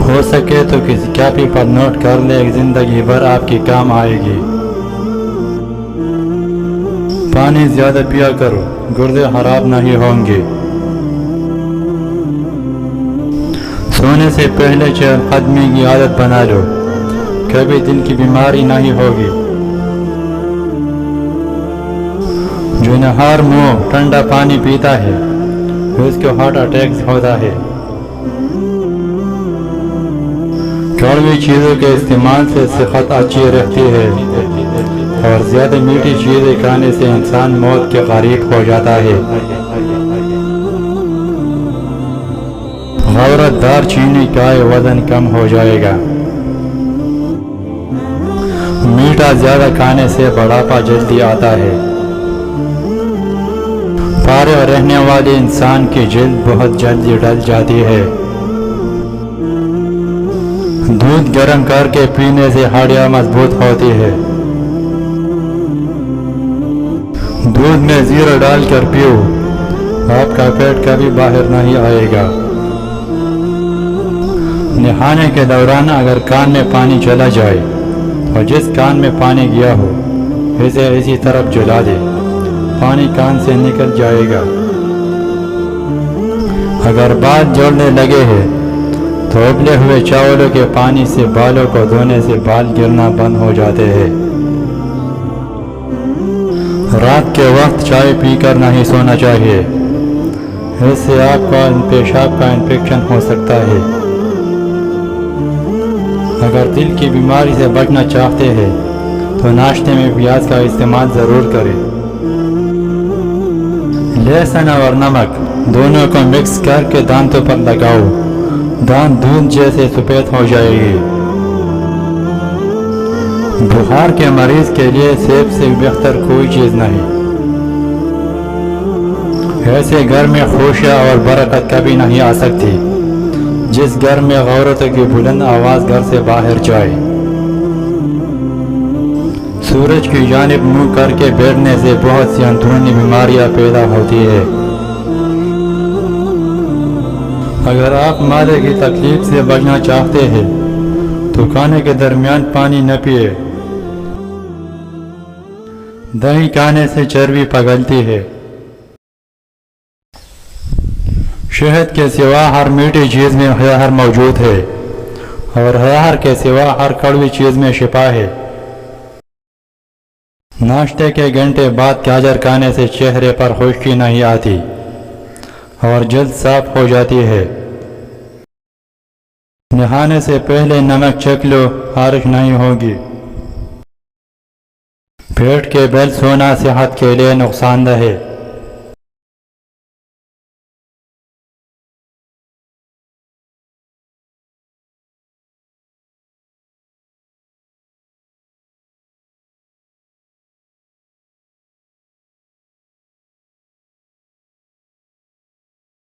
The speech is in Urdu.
ہو سکے تو کسی کاپی پر نوٹ کر لے، ایک زندگی بھر آپ کی کام آئے گی۔ پانی زیادہ پیا کرو، گردے خراب نہیں ہوں گے۔ سونے سے پہلے چہل قدمی کی عادت بنا لو، کبھی دل کی بیماری نہیں ہوگی۔ جو نہار منہ ٹھنڈا پانی پیتا ہے اس کو ہارٹ اٹیک ہوتا ہے۔ کڑوی چیزوں کے استعمال سے صحت اچھی رہتی ہے، اور زیادہ میٹھی چیزیں کھانے سے انسان موت کے قریب ہو جاتا ہے۔ غورت دار چینی کھائے، وزن کم ہو جائے گا۔ میٹھا زیادہ کھانے سے بڑھاپا جلدی آتا ہے۔ فارغ رہنے والے انسان کی جلد بہت جلدی ڈل جاتی ہے۔ دودھ گرم کر کے پینے سے ہڈیاں مضبوط ہوتی ہے۔ دودھ میں زیرہ ڈال کر پیو، آپ کا پیٹ کبھی باہر نہیں آئے گا۔ نہانے کے دوران اگر کان میں پانی چلا جائے اور جس کان میں پانی گیا ہو اسے اسی طرف جلا دے، پانی کان سے نکل جائے گا۔ اگر بال جھڑنے لگے ہیں تو ابلے ہوئے چاولوں کے پانی سے بالوں کو دھونے سے بال گرنا بند ہو جاتے ہیں۔ رات کے وقت چائے پی کر نہیں سونا چاہیے، اس سے آپ کا پیشاب کا انفیکشن ہو سکتا ہے۔ اگر دل کی بیماری سے بچنا چاہتے ہیں تو ناشتے میں پیاز کا استعمال ضرور کریں۔ لہسن اور نمک دونوں کو مکس کر کے دانتوں پر لگاؤ، دانت دودھ جیسے سفید ہو جائے گی۔ بخار کے مریض کے لیے سیب سے بہتر کوئی چیز نہیں۔ ایسے گھر میں خوشیاں اور برکت کبھی نہیں آ سکتی جس گھر میں عورتوں کی بلند آواز گھر سے باہر جائے۔ سورج کی جانب منہ کر کے بیٹھنے سے بہت سی اندرونی بیماریاں پیدا ہوتی ہے۔ اگر آپ معدے کی تکلیف سے بچنا چاہتے ہیں تو کھانے کے درمیان پانی نہ پیے۔ دہی کھانے سے چربی پگھلتی ہے۔ شہد کے سوا ہر میٹھی چیز میں زہر موجود ہے، اور زہر کے سوا ہر کڑوی چیز میں شفا ہے۔ ناشتے کے گھنٹے بعد گاجر کھانے سے چہرے پر خشکی نہیں آتی اور جلد صاف ہو جاتی ہے۔ نہانے سے پہلے نمک چکھ لو، خارش نہیں ہوگی۔ پیٹ کے بل سونا صحت کے لیے نقصان دہ ہے۔